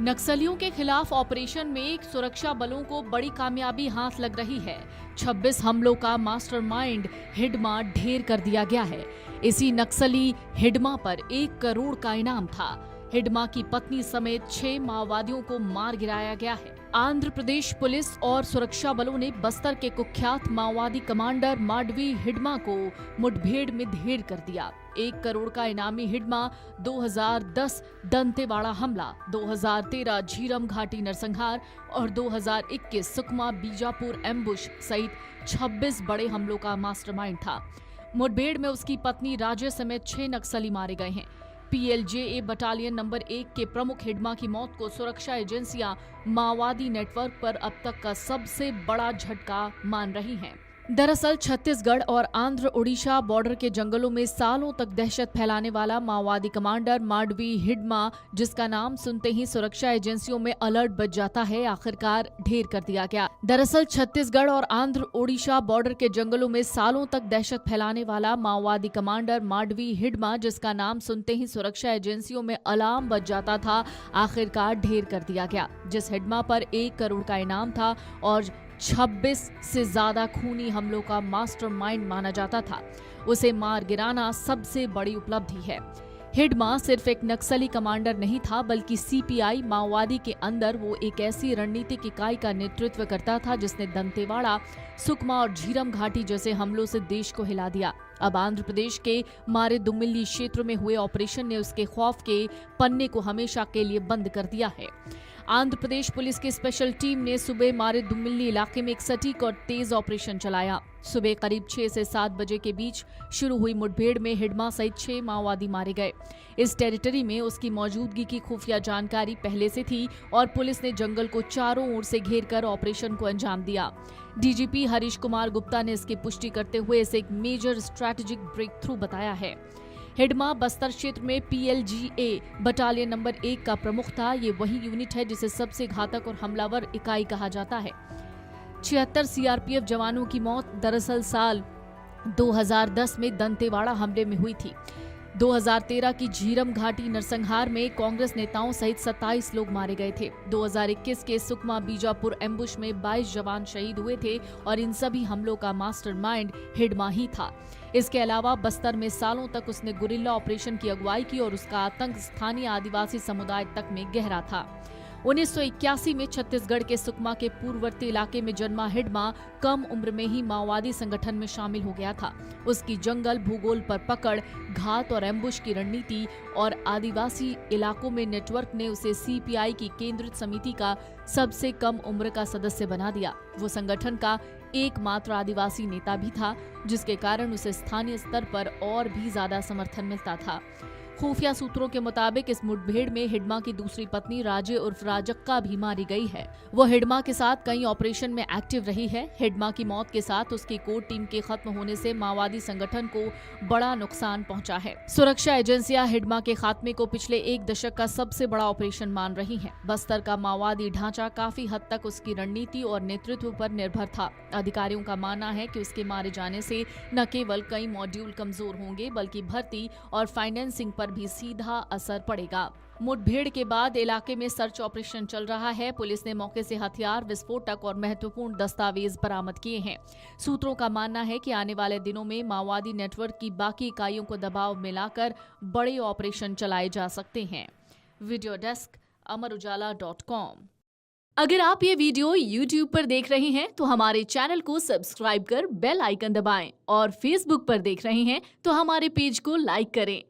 नक्सलियों के खिलाफ ऑपरेशन में सुरक्षा बलों को बड़ी कामयाबी हाथ लग रही है। 26 हमलों का मास्टरमाइंड हिडमा ढेर कर दिया गया है। इसी नक्सली हिडमा पर 1 करोड़ का इनाम था। हिडमा की पत्नी समेत 6 माओवादियों को मार गिराया गया है। आंध्र प्रदेश पुलिस और सुरक्षा बलों ने बस्तर के कुख्यात माओवादी कमांडर माडवी हिडमा को मुठभेड़ में ढेर कर दिया। 1 करोड़ का इनामी हिडमा 2010 दंतेवाड़ा हमला, 2013 झीरम घाटी नरसंहार और 2021 सुकमा बीजापुर एम्बुश सहित 26 बड़े हमलों का मास्टरमाइंड था। मुठभेड़ में उसकी पत्नी राजे समेत 6 नक्सली मारे गए हैं। PLJA बटालियन नंबर 1 के प्रमुख हिडमा की मौत को सुरक्षा एजेंसियां माओवादी नेटवर्क पर अब तक का सबसे बड़ा झटका मान रही हैं। दरअसल छत्तीसगढ़ और आंध्र ओडिशा बॉर्डर के जंगलों में सालों तक दहशत फैलाने वाला माओवादी कमांडर माडवी हिडमा, जिसका नाम सुनते ही सुरक्षा एजेंसियों में अलर्ट बज जाता है, आखिरकार ढेर कर दिया गया। दरअसल छत्तीसगढ़ और आंध्र ओडिशा बॉर्डर के जंगलों में सालों तक दहशत फैलाने वाला माओवादी कमांडर माडवी हिडमा, जिसका नाम सुनते ही सुरक्षा एजेंसियों में अलार्म बज जाता था, आखिरकार ढेर कर दिया गया। जिस हिडमा पर 1 करोड़ का इनाम था और 26 से ज्यादा खूनी हमलों का मास्टरमाइंड माना जाता था, उसे मार गिराना सबसे बड़ी उपलब्धि है। हिडमा सिर्फ एक नक्सली कमांडर नहीं था, बल्कि CPI माओवादी के अंदर वो एक ऐसी रणनीतिक इकाई का नेतृत्व करता था जिसने दंतेवाड़ा, सुकमा और झीरम घाटी जैसे हमलों से देश को हिला दिया। अब आंध्र प्रदेश के मारे दुमिल्ली क्षेत्र में हुए ऑपरेशन ने उसके खौफ के पन्ने को हमेशा के लिए बंद कर दिया है। आंध्र प्रदेश पुलिस की स्पेशल टीम ने सुबह मारे दुमिल्ली इलाके में एक सटीक और तेज ऑपरेशन चलाया। सुबह करीब 6 से 7 बजे के बीच शुरू हुई मुठभेड़ में हिडमा सहित 6 माओवादी मारे गए। इस टेरिटरी में उसकी मौजूदगी की खुफिया जानकारी पहले से थी और पुलिस ने जंगल को चारों ओर से घेर कर ऑपरेशन को अंजाम दिया। DGP हरीश कुमार गुप्ता ने इसकी पुष्टि करते हुए इसे एक मेजर स्ट्रैटेजिक ब्रेक थ्रू बताया है। हिडमा बस्तर क्षेत्र में PLGA बटालियन नंबर 1 का प्रमुख था। ये वही यूनिट है जिसे सबसे घातक और हमलावर इकाई कहा जाता है। 76 CRPF जवानों की मौत दरअसल साल 2010 में दंतेवाड़ा हमले में हुई थी। 2013 की झीरम घाटी नरसंहार में कांग्रेस नेताओं सहित 27 लोग मारे गए थे। 2021 के सुकमा बीजापुर एम्बुश में 22 जवान शहीद हुए थे और इन सभी हमलों का मास्टरमाइंड हिडमा ही था। इसके अलावा बस्तर में सालों तक उसने गुरिल्ला ऑपरेशन की अगुवाई की और उसका आतंक स्थानीय आदिवासी समुदाय तक में गहरा था। 1981 में छत्तीसगढ़ के सुकमा के पूर्ववर्ती इलाके में जन्मा हिडमा कम उम्र में ही माओवादी संगठन में शामिल हो गया था। उसकी जंगल भूगोल पर पकड़, घात और एम्बुश की रणनीति और आदिवासी इलाकों में नेटवर्क ने उसे CPI की केंद्रित समिति का सबसे कम उम्र का सदस्य बना दिया। वो संगठन का एकमात्र आदिवासी नेता भी था, जिसके कारण उसे स्थानीय स्तर पर और भी ज्यादा समर्थन मिलता था। खुफिया सूत्रों के मुताबिक इस मुठभेड़ में हिडमा की दूसरी पत्नी राजे उर्फ राजक्का भी मारी गई है। वो हिडमा के साथ कई ऑपरेशन में एक्टिव रही है। हिडमा की मौत के साथ उसकी कोर टीम के खत्म होने से माओवादी संगठन को बड़ा नुकसान पहुंचा है। सुरक्षा एजेंसियां हिडमा के खात्मे को पिछले 1 दशक का सबसे बड़ा ऑपरेशन मान रही हैं। बस्तर का माओवादी ढांचा काफी हद तक उसकी रणनीति और नेतृत्व पर निर्भर था। अधिकारियों का मानना है कि उसके मारे जाने से न केवल कई मॉड्यूल कमजोर होंगे, बल्कि भर्ती और फाइनेंसिंग पर भी सीधा असर पड़ेगा। मुठभेड़ के बाद इलाके में सर्च ऑपरेशन चल रहा है। पुलिस ने मौके से हथियार, विस्फोटक और महत्वपूर्ण दस्तावेज बरामद किए हैं। सूत्रों का मानना है कि आने वाले दिनों में माओवादी नेटवर्क की बाकी इकाइयों को दबाव में लाकर बड़े ऑपरेशन चलाए जा सकते हैं। Video desk amarujala.com। अगर आप ये वीडियो YouTube पर देख रहे हैं तो हमारे चैनल को सब्सक्राइब कर बेल आइकन दबाएं और Facebook पर देख रहे हैं तो हमारे पेज को लाइक करें।